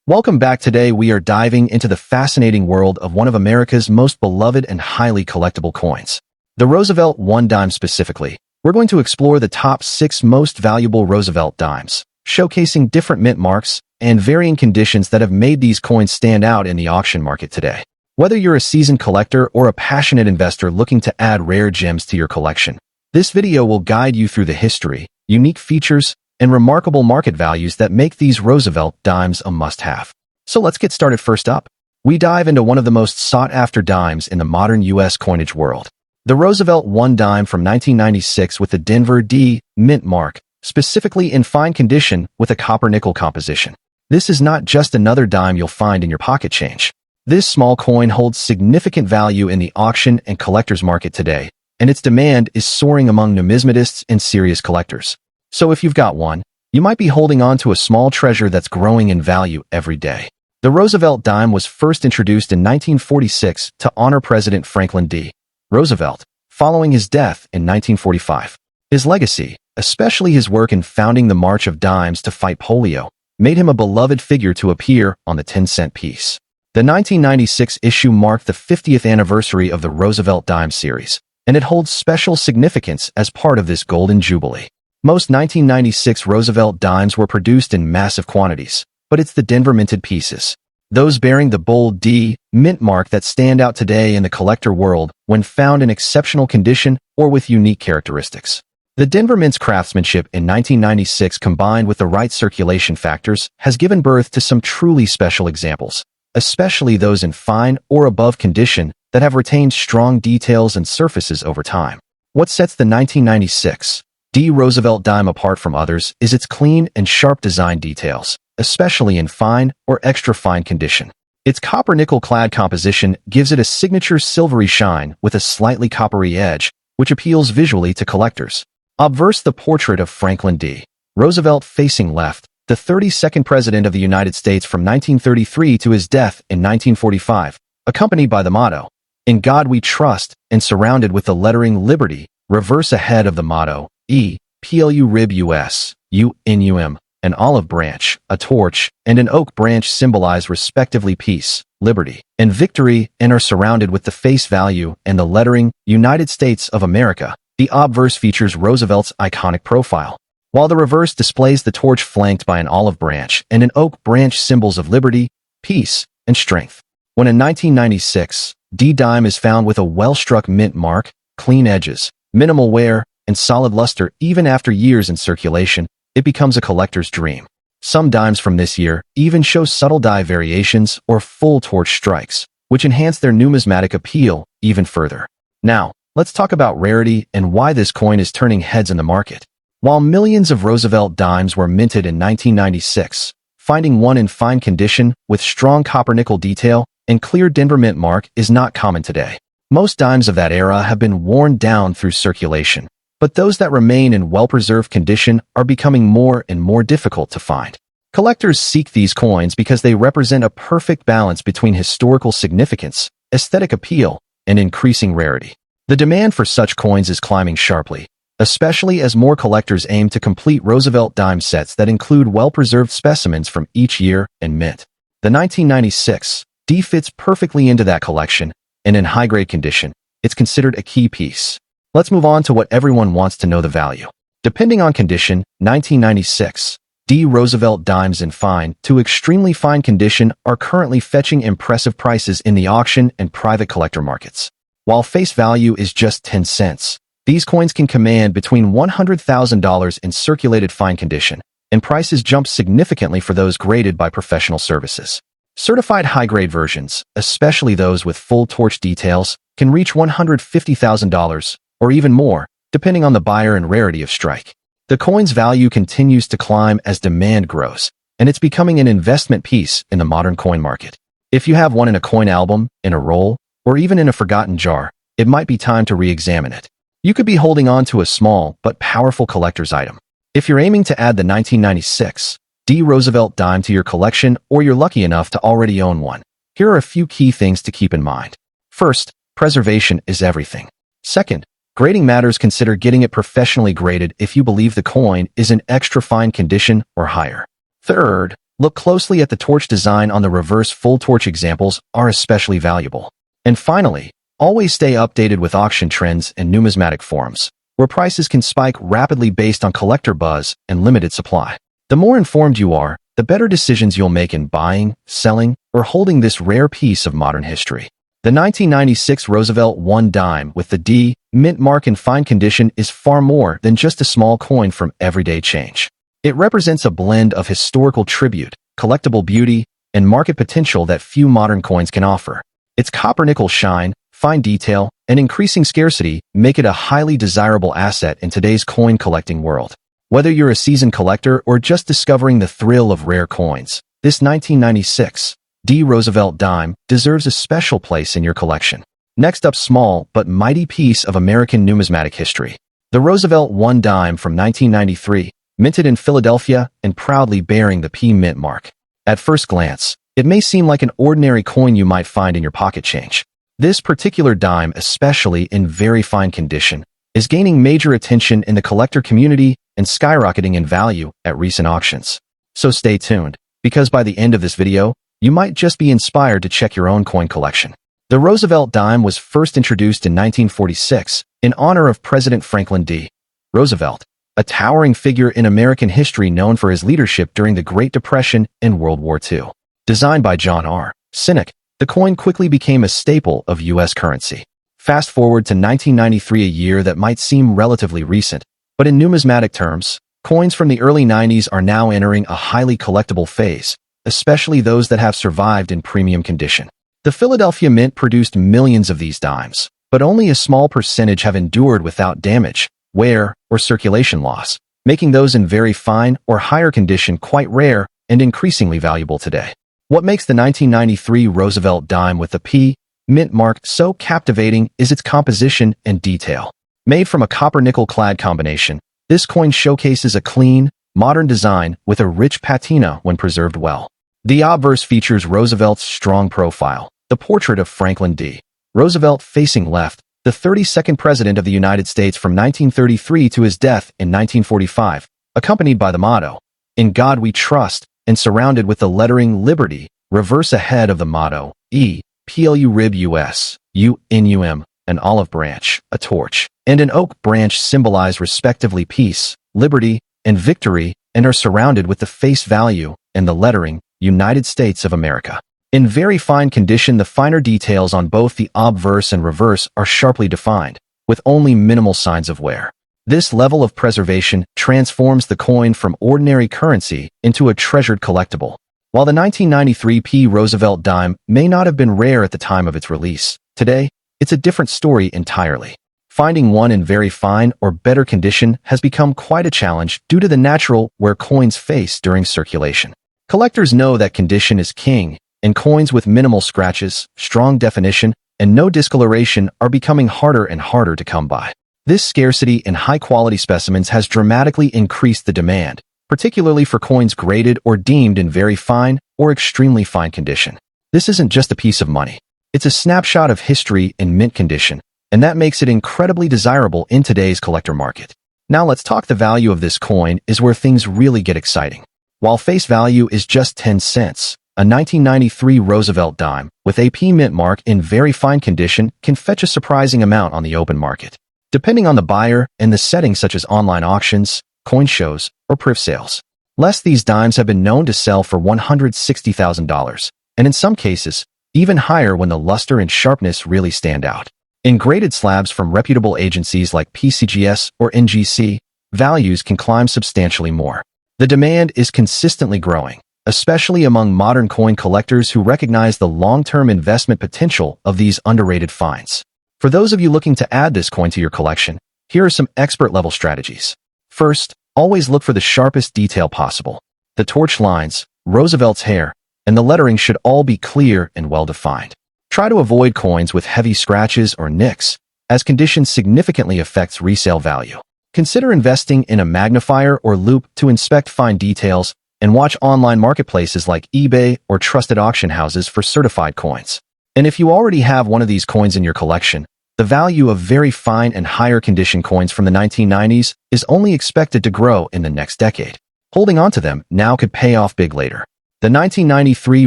Welcome back. Today we are diving into the fascinating world of one of America's most beloved and highly collectible coins, the Roosevelt one dime specifically. We're going to explore the top 6 most valuable Roosevelt dimes, showcasing different mint marks and varying conditions that have made these coins stand out in the auction market today. Whether you're a seasoned collector or a passionate investor looking to add rare gems to your collection, this video will guide you through the history, unique features, and remarkable market values that make these Roosevelt dimes a must-have. So let's get started. First up, we dive into one of the most sought-after dimes in the modern U.S. coinage world. The Roosevelt one dime from 1996 with the Denver D mint mark, specifically in fine condition with a copper-nickel composition. This is not just another dime you'll find in your pocket change. This small coin holds significant value in the auction and collector's market today, and its demand is soaring among numismatists and serious collectors. So if you've got one, you might be holding on to a small treasure that's growing in value every day. The Roosevelt dime was first introduced in 1946 to honor President Franklin D. Roosevelt, following his death in 1945. His legacy, especially his work in founding the March of Dimes to fight polio, made him a beloved figure to appear on the 10-cent piece. The 1996 issue marked the 50th anniversary of the Roosevelt dime series, and it holds special significance as part of this golden jubilee. Most 1996 Roosevelt dimes were produced in massive quantities, but it's the Denver minted pieces, those bearing the bold D mint mark, that stand out today in the collector world when found in exceptional condition or with unique characteristics. The Denver Mint's craftsmanship in 1996, combined with the right circulation factors, has given birth to some truly special examples, especially those in fine or above condition that have retained strong details and surfaces over time. What sets the 1996 D Roosevelt dime apart from others is its clean and sharp design details, especially in fine or extra fine condition. Its copper-nickel clad composition gives it a signature silvery shine with a slightly coppery edge, which appeals visually to collectors. Obverse the portrait of Franklin D. Roosevelt facing left, the 32nd President of the United States from 1933 to his death in 1945, accompanied by the motto, "In God We Trust," and surrounded with the lettering Liberty. Reverse ahead of the motto, E.P.L.U. rib U.S., U.N.U.M., an olive branch, a torch, and an oak branch symbolize respectively peace, liberty, and victory, and are surrounded with the face value and the lettering United States of America. The obverse features Roosevelt's iconic profile, while the reverse displays the torch flanked by an olive branch and an oak branch, symbols of liberty, peace, and strength. When a 1996 D dime is found with a well-struck mint mark, clean edges, minimal wear, and solid luster even after years in circulation, it becomes a collector's dream. Some dimes from this year even show subtle die variations or full torch strikes, which enhance their numismatic appeal even further. Now, let's talk about rarity and why this coin is turning heads in the market. While millions of Roosevelt dimes were minted in 1996, finding one in fine condition with strong copper-nickel detail and clear Denver mint mark is not common today. Most dimes of that era have been worn down through circulation, but those that remain in well-preserved condition are becoming more and more difficult to find. Collectors seek these coins because they represent a perfect balance between historical significance, aesthetic appeal, and increasing rarity. The demand for such coins is climbing sharply, especially as more collectors aim to complete Roosevelt dime sets that include well-preserved specimens from each year and mint. The 1996 D fits perfectly into that collection, and in high-grade condition, it's considered a key piece. Let's move on to what everyone wants to know: the value. Depending on condition, 1996 D Roosevelt dimes in fine to extremely fine condition are currently fetching impressive prices in the auction and private collector markets. While face value is just 10 cents, these coins can command between $100,000 in circulated fine condition, and prices jump significantly for those graded by professional services. Certified high-grade versions, especially those with full torch details, can reach $150,000 or even more, depending on the buyer and rarity of strike. The coin's value continues to climb as demand grows, and it's becoming an investment piece in the modern coin market. If you have one in a coin album, in a roll, or even in a forgotten jar, it might be time to re-examine it. You could be holding on to a small but powerful collector's item. If you're aiming to add the 1996 D Roosevelt dime to your collection, or you're lucky enough to already own one, here are a few key things to keep in mind. First, preservation is everything. Second, grading matters. Consider getting it professionally graded if you believe the coin is in extra fine condition or higher. Third, Look closely at the torch design on the reverse full torch. Examples are especially valuable. And finally, always stay updated with auction trends and numismatic forums, where prices can spike rapidly based on collector buzz and limited supply. The more informed you are, the better decisions you'll make in buying, selling, or holding this rare piece of modern history. The 1996 Roosevelt 1 dime with the D mint mark in fine condition is far more than just a small coin from everyday change. It represents a blend of historical tribute, collectible beauty, and market potential that few modern coins can offer. Its copper-nickel shine, fine detail, and increasing scarcity make it a highly desirable asset in today's coin collecting world. Whether you're a seasoned collector or just discovering the thrill of rare coins, this 1996 D Roosevelt dime deserves a special place in your collection. Next up, small but mighty piece of American numismatic history. The Roosevelt 1 dime from 1993, minted in Philadelphia and proudly bearing the P mint mark. At first glance, it may seem like an ordinary coin you might find in your pocket change. This particular dime, especially in very fine condition, is gaining major attention in the collector community and skyrocketing in value at recent auctions. So stay tuned, because by the end of this video, you might just be inspired to check your own coin collection. The Roosevelt dime was first introduced in 1946 in honor of President Franklin D. Roosevelt, a towering figure in American history known for his leadership during the Great Depression and World War II. Designed by John R. Sinek, the coin quickly became a staple of U.S. currency. Fast forward to 1993, a year that might seem relatively recent, but in numismatic terms, coins from the early 90s are now entering a highly collectible phase, especially those that have survived in premium condition. The Philadelphia Mint produced millions of these dimes, but only a small percentage have endured without damage, wear, or circulation loss, making those in very fine or higher condition quite rare and increasingly valuable today. What makes the 1993 Roosevelt dime with the P mint mark so captivating is its composition and detail. Made from a copper-nickel clad combination, this coin showcases a clean, modern design with a rich patina when preserved well. The obverse features Roosevelt's strong profile, the portrait of Franklin D. Roosevelt facing left, the 32nd President of the United States from 1933 to his death in 1945, accompanied by the motto, "In God We Trust," and surrounded with the lettering Liberty, reverse ahead of the motto, E, PLU rib US, UNUM, an olive branch, a torch, and an oak branch symbolize respectively peace, liberty, and victory, and are surrounded with the face value and the lettering, United States of America. In very fine condition, the finer details on both the obverse and reverse are sharply defined, with only minimal signs of wear. This level of preservation transforms the coin from ordinary currency into a treasured collectible. While the 1993 P Roosevelt dime may not have been rare at the time of its release, today, it's a different story entirely. Finding one in very fine or better condition has become quite a challenge due to the natural wear coins face during circulation. Collectors know that condition is king, and coins with minimal scratches, strong definition, and no discoloration are becoming harder and harder to come by. This scarcity in high-quality specimens has dramatically increased the demand, particularly for coins graded or deemed in very fine or extremely fine condition. This isn't just a piece of money. It's a snapshot of history in mint condition, and that makes it incredibly desirable in today's collector market. Now let's talk. The value of this coin is where things really get exciting. While face value is just 10 cents, a 1993 Roosevelt dime with a P mint mark in very fine condition can fetch a surprising amount on the open market, depending on the buyer and the settings such as online auctions, coin shows, or priv sales. These dimes have been known to sell for $160,000, and in some cases, even higher when the luster and sharpness really stand out. In graded slabs from reputable agencies like PCGS or NGC, values can climb substantially more. The demand is consistently growing, especially among modern coin collectors who recognize the long-term investment potential of these underrated finds. For those of you looking to add this coin to your collection, here are some expert-level strategies. First, always look for the sharpest detail possible. The torch lines, Roosevelt's hair, and the lettering should all be clear and well-defined. Try to avoid coins with heavy scratches or nicks, as condition significantly affects resale value. Consider investing in a magnifier or loupe to inspect fine details, and watch online marketplaces like eBay or trusted auction houses for certified coins. And if you already have one of these coins in your collection, the value of very fine and higher condition coins from the 1990s is only expected to grow in the next decade. Holding on to them now could pay off big later. The 1993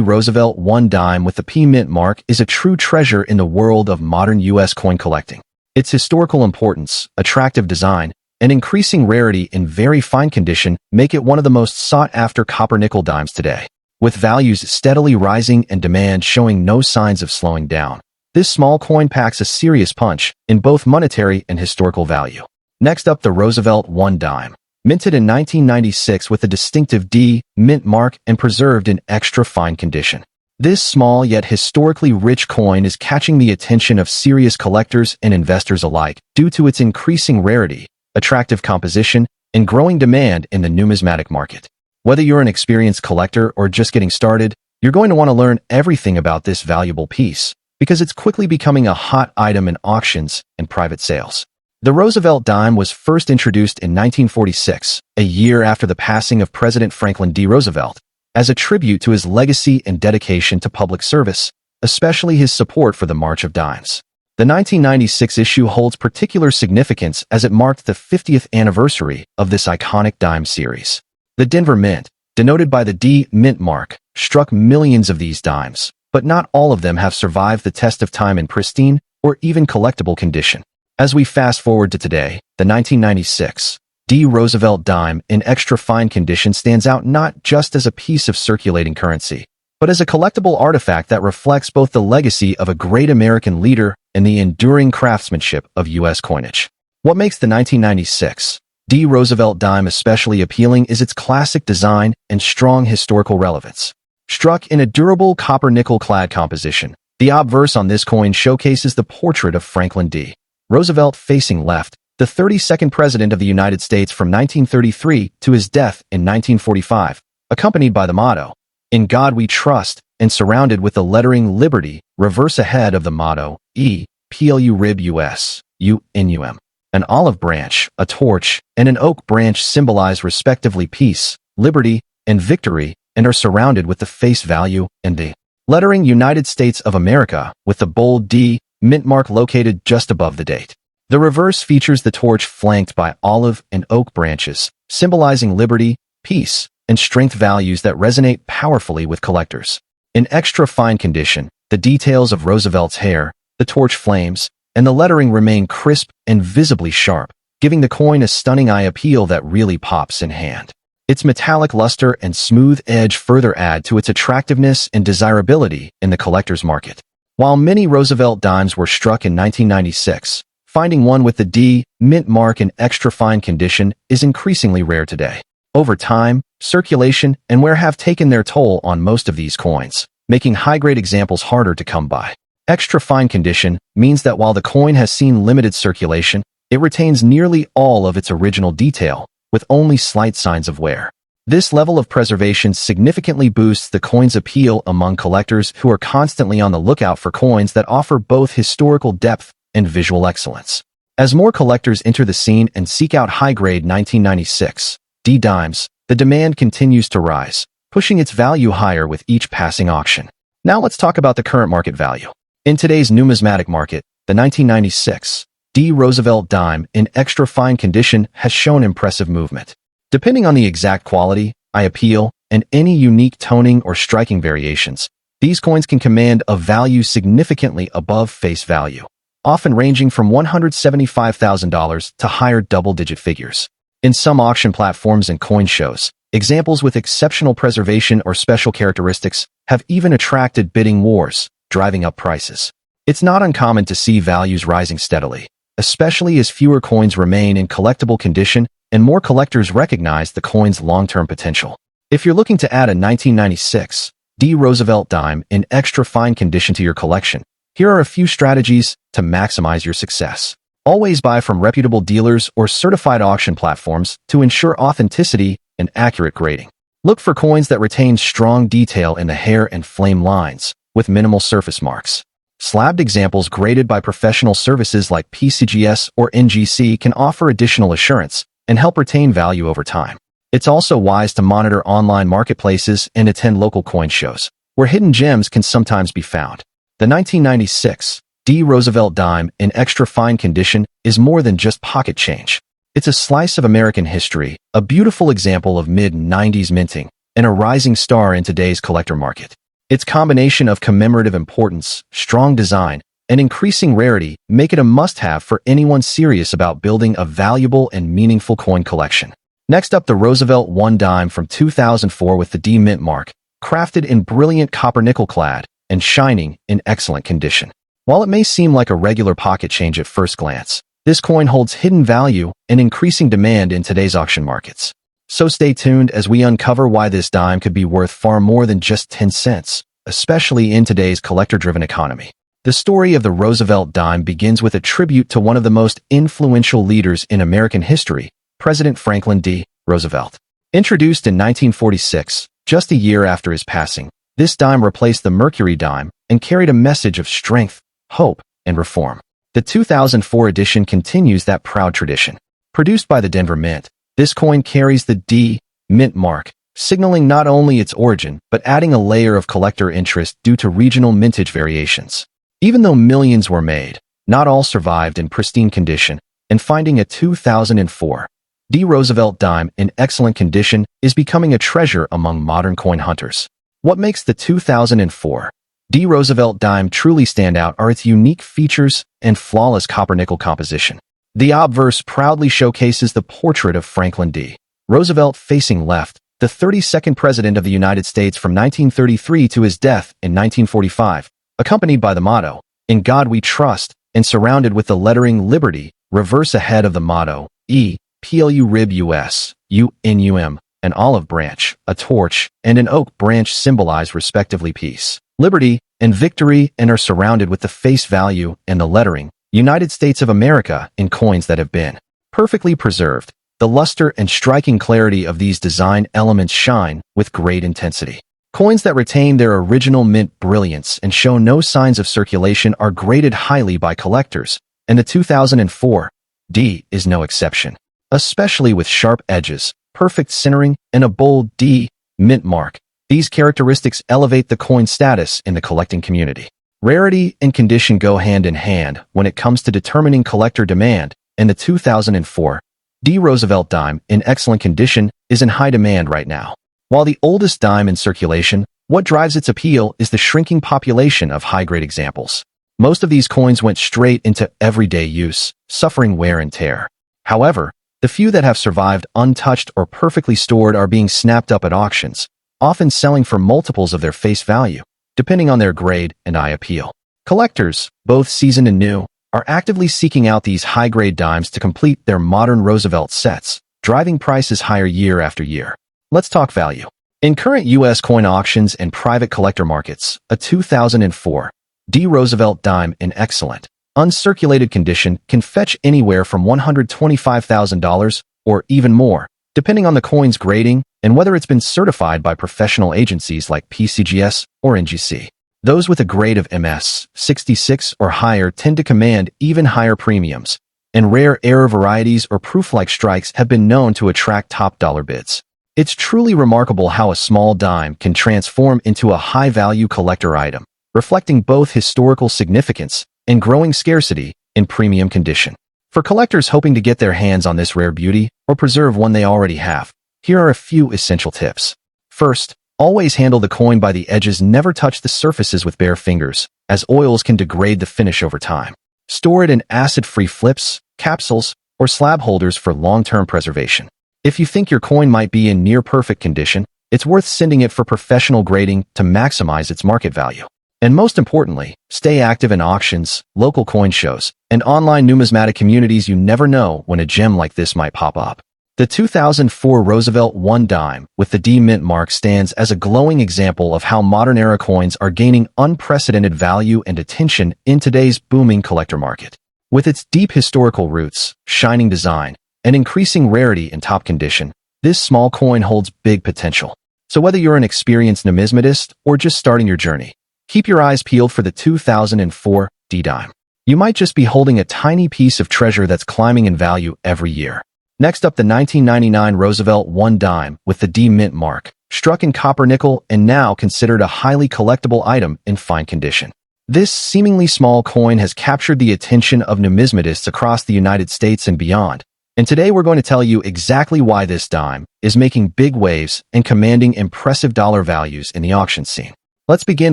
Roosevelt 1 dime with the P mint mark is a true treasure in the world of modern U.S. coin collecting. Its historical importance, attractive design, and increasing rarity in very fine condition make it one of the most sought-after copper-nickel dimes today. With values steadily rising and demand showing no signs of slowing down, this small coin packs a serious punch in both monetary and historical value. Next up, the Roosevelt 1 dime. Minted in 1996 with a distinctive D mint mark and preserved in extra fine condition. This small yet historically rich coin is catching the attention of serious collectors and investors alike due to its increasing rarity, attractive composition, and growing demand in the numismatic market. Whether you're an experienced collector or just getting started, you're going to want to learn everything about this valuable piece because it's quickly becoming a hot item in auctions and private sales. The Roosevelt dime was first introduced in 1946, a year after the passing of President Franklin D. Roosevelt, as a tribute to his legacy and dedication to public service, especially his support for the March of Dimes. The 1996 issue holds particular significance as it marked the 50th anniversary of this iconic dime series. The Denver Mint, denoted by the D mint mark, struck millions of these dimes, but not all of them have survived the test of time in pristine or even collectible condition. As we fast forward to today, the 1996 D Roosevelt dime in extra fine condition stands out not just as a piece of circulating currency, but as a collectible artifact that reflects both the legacy of a great American leader and the enduring craftsmanship of U.S. coinage. What makes the 1996 D Roosevelt dime especially appealing is its classic design and strong historical relevance. Struck in a durable copper-nickel clad composition, the obverse on this coin showcases the portrait of Franklin D. Roosevelt facing left, the 32nd President of the United States from 1933 to his death in 1945, accompanied by the motto, "In God We Trust," and surrounded with the lettering Liberty, reverse ahead of the motto, E.P.L.U. Rib U.S. U.N.U.M. An olive branch, a torch, and an oak branch symbolize respectively peace, liberty, and victory, and are surrounded with the face value and the lettering United States of America with the bold D mint mark located just above the date. The reverse features the torch flanked by olive and oak branches, symbolizing liberty, peace, and strength values that resonate powerfully with collectors. In extra fine condition, the details of Roosevelt's hair, the torch flames, and the lettering remain crisp and visibly sharp, giving the coin a stunning eye appeal that really pops in hand. Its metallic luster and smooth edge further add to its attractiveness and desirability in the collector's market. While many Roosevelt dimes were struck in 1996, finding one with the D mint mark in extra fine condition is increasingly rare today. Over time, circulation and wear have taken their toll on most of these coins, making high-grade examples harder to come by. Extra fine condition means that while the coin has seen limited circulation, it retains nearly all of its original detail, with only slight signs of wear. This level of preservation significantly boosts the coin's appeal among collectors who are constantly on the lookout for coins that offer both historical depth and visual excellence. As more collectors enter the scene and seek out high-grade 1996 D dimes, the demand continues to rise, pushing its value higher with each passing auction. Now let's talk about the current market value. In today's numismatic market, the 1996 D Roosevelt dime in extra fine condition has shown impressive movement. Depending on the exact quality, eye appeal, and any unique toning or striking variations, these coins can command a value significantly above face value, often ranging from $175,000 to higher double-digit figures. In some auction platforms and coin shows, examples with exceptional preservation or special characteristics have even attracted bidding wars, driving up prices. It's not uncommon to see values rising steadily, especially as fewer coins remain in collectible condition and more collectors recognize the coin's long-term potential. If you're looking to add a 1996 D Roosevelt dime in extra fine condition to your collection, here are a few strategies to maximize your success. Always buy from reputable dealers or certified auction platforms to ensure authenticity and accurate grading. Look for coins that retain strong detail in the hair and flame lines, with minimal surface marks. Slabbed examples graded by professional services like PCGS or NGC can offer additional assurance and help retain value over time. It's also wise to monitor online marketplaces and attend local coin shows, where hidden gems can sometimes be found. The 1996 D Roosevelt dime in extra fine condition is more than just pocket change. It's a slice of American history, a beautiful example of mid-90s minting, and a rising star in today's collector market. Its combination of commemorative importance, strong design, and increasing rarity make it a must-have for anyone serious about building a valuable and meaningful coin collection. Next up, the Roosevelt 1 dime from 2004 with the D mint mark, crafted in brilliant copper-nickel clad and shining in excellent condition. While it may seem like a regular pocket change at first glance, this coin holds hidden value and increasing demand in today's auction markets. So stay tuned as we uncover why this dime could be worth far more than just 10 cents, especially in today's collector-driven economy. The story of the Roosevelt dime begins with a tribute to one of the most influential leaders in American history, President Franklin D. Roosevelt. Introduced in 1946, just a year after his passing, this dime replaced the Mercury dime and carried a message of strength, hope, and reform. The 2004 edition continues that proud tradition. Produced by the Denver Mint, this coin carries the D mint mark, signaling not only its origin, but adding a layer of collector interest due to regional mintage variations. Even though millions were made, not all survived in pristine condition, and finding a 2004 D Roosevelt dime in excellent condition is becoming a treasure among modern coin hunters. What makes the 2004 D Roosevelt dime truly stand out are its unique features and flawless copper-nickel composition. The obverse proudly showcases the portrait of Franklin D. Roosevelt facing left, the 32nd President of the United States from 1933 to his death in 1945, accompanied by the motto, "In God We Trust," and surrounded with the lettering Liberty, reverse ahead of the motto, E.P.L.U. Rib U.S., U.N.U.M., an olive branch, a torch, and an oak branch symbolize respectively peace, liberty, and victory, and are surrounded with the face value and the lettering, United States of America, in coins that have been perfectly preserved. The luster and striking clarity of these design elements shine with great intensity. Coins that retain their original mint brilliance and show no signs of circulation are graded highly by collectors, and the 2004 D is no exception. Especially with sharp edges, perfect centering, and a bold D mint mark, these characteristics elevate the coin's status in the collecting community. Rarity and condition go hand in hand when it comes to determining collector demand, and the 2004 D Roosevelt dime in excellent condition is in high demand right now. While the oldest dime in circulation, what drives its appeal is the shrinking population of high-grade examples. Most of these coins went straight into everyday use, suffering wear and tear. However, the few that have survived untouched or perfectly stored are being snapped up at auctions, often selling for multiples of their face value, depending on their grade and eye appeal. Collectors, both seasoned and new, are actively seeking out these high-grade dimes to complete their modern Roosevelt sets, driving prices higher year after year. Let's talk value. In current U.S. coin auctions and private collector markets, a 2004 D Roosevelt dime in excellent, uncirculated condition can fetch anywhere from $125,000 or even more, depending on the coin's grading and whether it's been certified by professional agencies like PCGS or NGC. Those with a grade of MS 66 or higher tend to command even higher premiums, and rare error varieties or proof-like strikes have been known to attract top dollar bids. It's truly remarkable how a small dime can transform into a high-value collector item, reflecting both historical significance and growing scarcity in premium condition. For collectors hoping to get their hands on this rare beauty or preserve one they already have, here are a few essential tips. First, always handle the coin by the edges. Never touch the surfaces with bare fingers, as oils can degrade the finish over time. Store it in acid-free flips, capsules, or slab holders for long-term preservation. If you think your coin might be in near-perfect condition, it's worth sending it for professional grading to maximize its market value. And most importantly, stay active in auctions, local coin shows, and online numismatic communities. You never know when a gem like this might pop up. The 2004 Roosevelt 1 dime with the D mint mark stands as a glowing example of how modern-era coins are gaining unprecedented value and attention in today's booming collector market. With its deep historical roots, shining design, and increasing rarity in top condition, this small coin holds big potential. So whether you're an experienced numismatist or just starting your journey, keep your eyes peeled for the 2004 D dime. You might just be holding a tiny piece of treasure that's climbing in value every year. Next up, the 1999 Roosevelt 1 dime with the D mint mark, struck in copper nickel and now considered a highly collectible item in fine condition. This seemingly small coin has captured the attention of numismatists across the United States and beyond, And today we're going to tell you exactly why this dime is making big waves and commanding impressive dollar values in the auction scene. Let's begin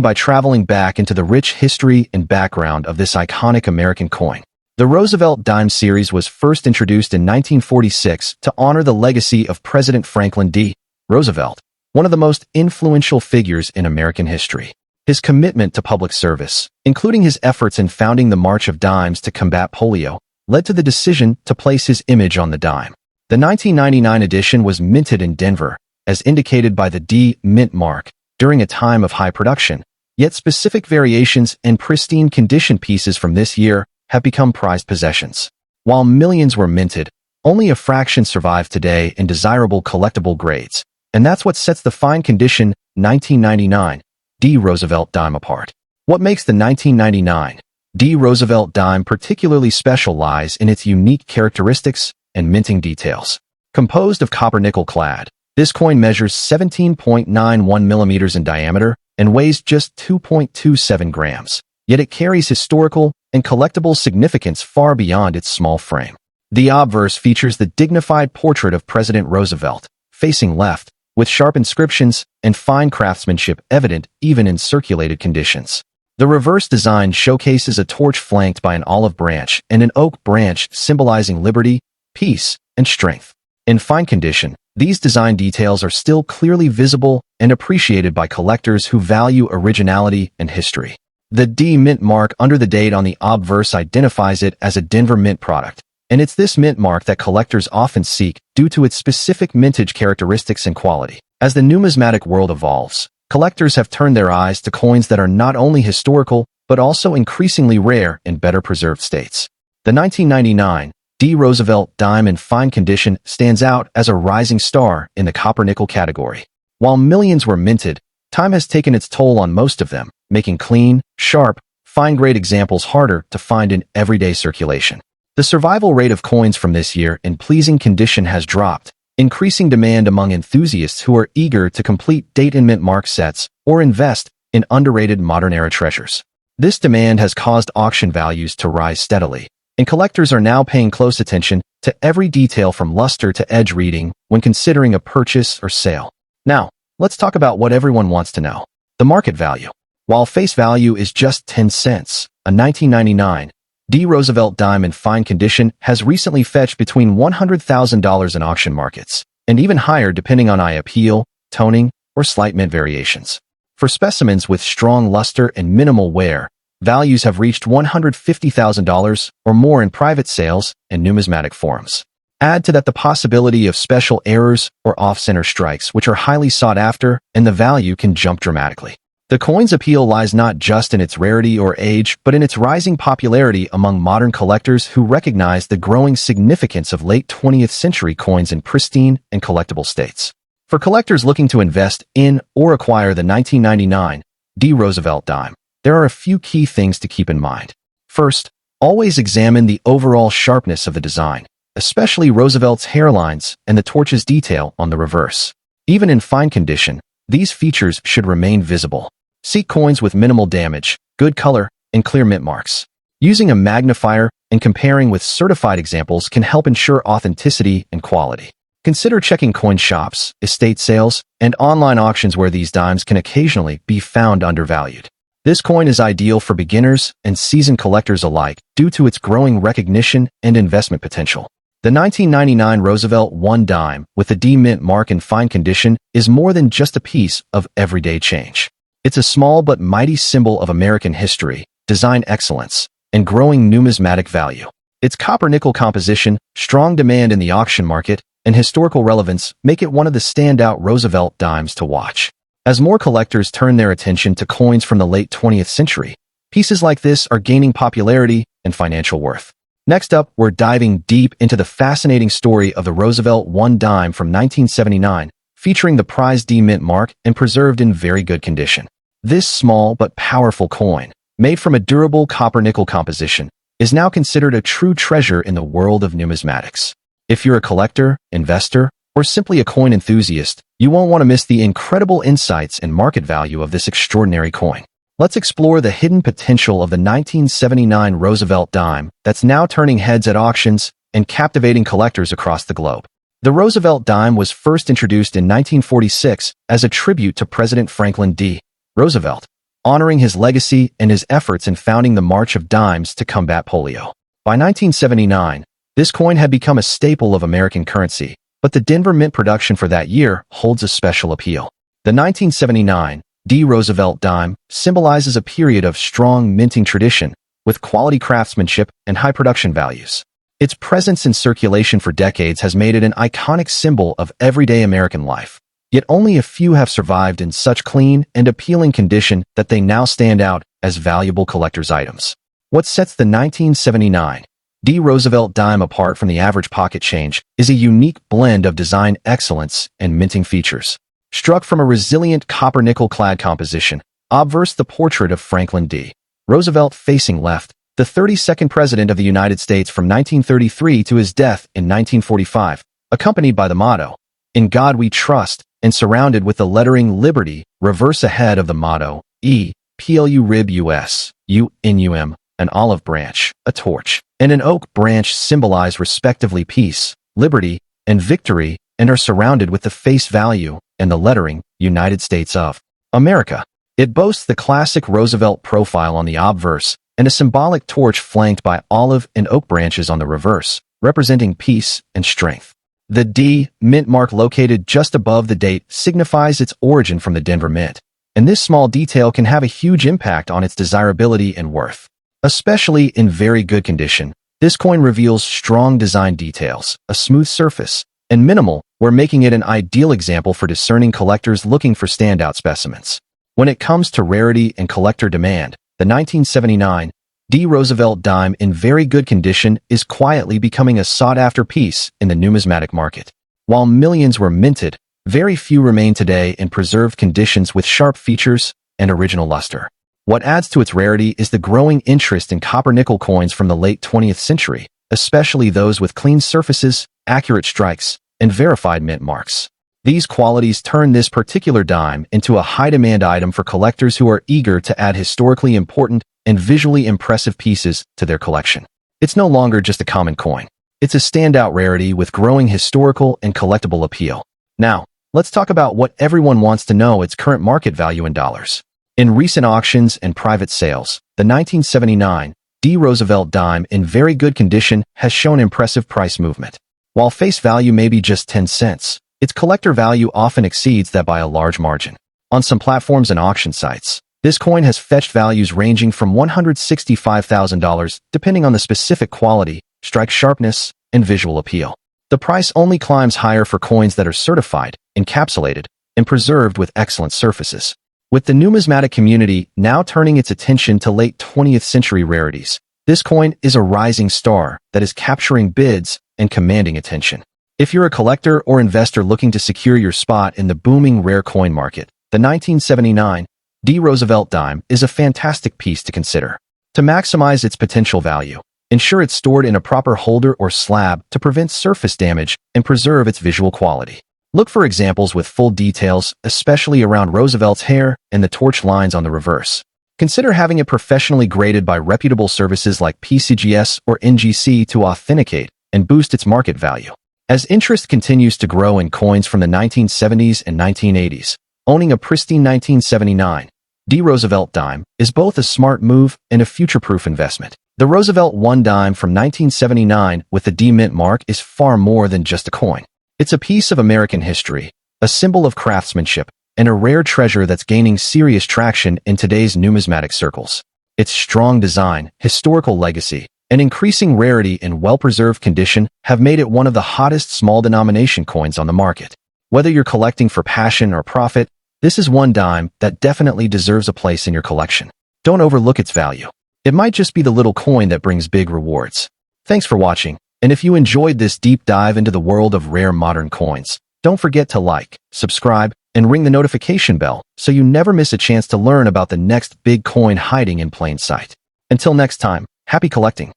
by traveling back into the rich history and background of this iconic American coin. The Roosevelt dime series was first introduced in 1946 to honor the legacy of President Franklin D. Roosevelt, one of the most influential figures in American history. His commitment to public service, including his efforts in founding the March of Dimes to combat polio, led to the decision to place his image on the dime. The 1999 edition was minted in Denver, as indicated by the D mint mark, during a time of high production, yet specific variations and pristine condition pieces from this year have become prized possessions. While millions were minted, only a fraction survive today in desirable collectible grades, and that's what sets the fine condition 1999 D Roosevelt dime apart. What makes the 1999 D Roosevelt dime particularly special lies in its unique characteristics and minting details. Composed of copper-nickel clad, this coin measures 17.91 millimeters in diameter and weighs just 2.27 grams, yet it carries historical and collectible significance far beyond its small frame. The obverse features the dignified portrait of President Roosevelt, facing left, with sharp inscriptions and fine craftsmanship evident even in circulated conditions. The reverse design showcases a torch flanked by an olive branch and an oak branch symbolizing liberty, peace, and strength. In fine condition, these design details are still clearly visible and appreciated by collectors who value originality and history. The D mint mark under the date on the obverse identifies it as a Denver mint product, and it's this mint mark that collectors often seek due to its specific mintage characteristics and quality. As the numismatic world evolves, collectors have turned their eyes to coins that are not only historical, but also increasingly rare in better preserved states. The 1999 D Roosevelt dime in fine condition stands out as a rising star in the copper-nickel category. While millions were minted, time has taken its toll on most of them, making clean, sharp, fine-grade examples harder to find in everyday circulation. The survival rate of coins from this year in pleasing condition has dropped, increasing demand among enthusiasts who are eager to complete date and mint mark sets or invest in underrated modern-era treasures. This demand has caused auction values to rise steadily, and collectors are now paying close attention to every detail from luster to edge reading when considering a purchase or sale. Now, let's talk about what everyone wants to know: the market value. While face value is just 10 cents, a 1999 D Roosevelt dime in fine condition has recently fetched between $100,000 in auction markets, and even higher depending on eye appeal, toning, or slight mint variations. For specimens with strong luster and minimal wear, values have reached $150,000 or more in private sales and numismatic forums. Add to that the possibility of special errors or off-center strikes, which are highly sought after, and the value can jump dramatically. The coin's appeal lies not just in its rarity or age, but in its rising popularity among modern collectors who recognize the growing significance of late 20th century coins in pristine and collectible states. For collectors looking to invest in or acquire the 1999 D Roosevelt dime, there are a few key things to keep in mind. First, always examine the overall sharpness of the design, especially Roosevelt's hairlines and the torch's detail on the reverse. Even in fine condition, these features should remain visible. Seek coins with minimal damage, good color, and clear mint marks. Using a magnifier and comparing with certified examples can help ensure authenticity and quality. Consider checking coin shops, estate sales, and online auctions where these dimes can occasionally be found undervalued. This coin is ideal for beginners and seasoned collectors alike due to its growing recognition and investment potential. The 1999 Roosevelt 1 dime with the D mint mark in fine condition is more than just a piece of everyday change. It's a small but mighty symbol of American history, design excellence, and growing numismatic value. Its copper-nickel composition, strong demand in the auction market, and historical relevance make it one of the standout Roosevelt dimes to watch. As more collectors turn their attention to coins from the late 20th century, pieces like this are gaining popularity and financial worth. Next up, we're diving deep into the fascinating story of the Roosevelt 1 dime from 1979, featuring the prized D mint mark and preserved in very good condition. This small but powerful coin, made from a durable copper-nickel composition, is now considered a true treasure in the world of numismatics. If you're a collector, investor, or simply a coin enthusiast, you won't want to miss the incredible insights and market value of this extraordinary coin. Let's explore the hidden potential of the 1979 Roosevelt dime that's now turning heads at auctions and captivating collectors across the globe. The Roosevelt dime was first introduced in 1946 as a tribute to President Franklin D. Roosevelt, honoring his legacy and his efforts in founding the March of Dimes to combat polio. By 1979, this coin had become a staple of American currency, but the Denver Mint production for that year holds a special appeal. The 1979 D Roosevelt dime symbolizes a period of strong minting tradition with quality craftsmanship and high production values. Its presence in circulation for decades has made it an iconic symbol of everyday American life. Yet only a few have survived in such clean and appealing condition that they now stand out as valuable collector's items. What sets the 1979 D Roosevelt dime apart from the average pocket change is a unique blend of design excellence and minting features. Struck from a resilient copper-nickel-clad composition, obverse the portrait of Franklin D. Roosevelt facing left, the 32nd President of the United States from 1933 to his death in 1945, accompanied by the motto, "In God We Trust," and surrounded with the lettering Liberty, reverse ahead of the motto, E, PLU Rib US, UNUM, an olive branch, a torch, and an oak branch symbolize respectively peace, liberty, and victory, and are surrounded with the face value and the lettering United States of America. It boasts the classic Roosevelt profile on the obverse and a symbolic torch flanked by olive and oak branches on the reverse, representing peace and strength. The D Mint mark located just above the date signifies its origin from the Denver Mint, and this small detail can have a huge impact on its desirability and worth. Especially in very good condition, this coin reveals strong design details, a smooth surface, and minimal, where making it an ideal example for discerning collectors looking for standout specimens. When it comes to rarity and collector demand, the 1979 D Roosevelt dime in very good condition is quietly becoming a sought-after piece in the numismatic market. While millions were minted, very few remain today in preserved conditions with sharp features and original luster. What adds to its rarity is the growing interest in copper-nickel coins from the late 20th century, especially those with clean surfaces, accurate strikes, and verified mint marks. These qualities turn this particular dime into a high-demand item for collectors who are eager to add historically important and visually impressive pieces to their collection. It's no longer just a common coin. It's a standout rarity with growing historical and collectible appeal. Now, let's talk about what everyone wants to know: its current market value in dollars. In recent auctions and private sales, the 1979 D Roosevelt dime in very good condition has shown impressive price movement. While face value may be just 10 cents, its collector value often exceeds that by a large margin. On some platforms and auction sites, this coin has fetched values ranging from $165,000 depending on the specific quality, strike sharpness, and visual appeal. The price only climbs higher for coins that are certified, encapsulated, and preserved with excellent surfaces. With the numismatic community now turning its attention to late 20th century rarities, this coin is a rising star that is capturing bids and commanding attention. If you're a collector or investor looking to secure your spot in the booming rare coin market, the 1979 D Roosevelt dime is a fantastic piece to consider. To maximize its potential value, ensure it's stored in a proper holder or slab to prevent surface damage and preserve its visual quality. Look for examples with full details, especially around Roosevelt's hair and the torch lines on the reverse. Consider having it professionally graded by reputable services like PCGS or NGC to authenticate and boost its market value. As interest continues to grow in coins from the 1970s and 1980s, owning a pristine 1979 D Roosevelt dime is both a smart move and a future-proof investment. The Roosevelt 1 dime from 1979 with the D Mint mark is far more than just a coin. It's a piece of American history, a symbol of craftsmanship, and a rare treasure that's gaining serious traction in today's numismatic circles. Its strong design, historical legacy, and increasing rarity in well-preserved condition have made it one of the hottest small-denomination coins on the market. Whether you're collecting for passion or profit, this is one dime that definitely deserves a place in your collection. Don't overlook its value. It might just be the little coin that brings big rewards. Thanks for watching, and if you enjoyed this deep dive into the world of rare modern coins, don't forget to like, subscribe, and ring the notification bell so you never miss a chance to learn about the next big coin hiding in plain sight. Until next time, happy collecting!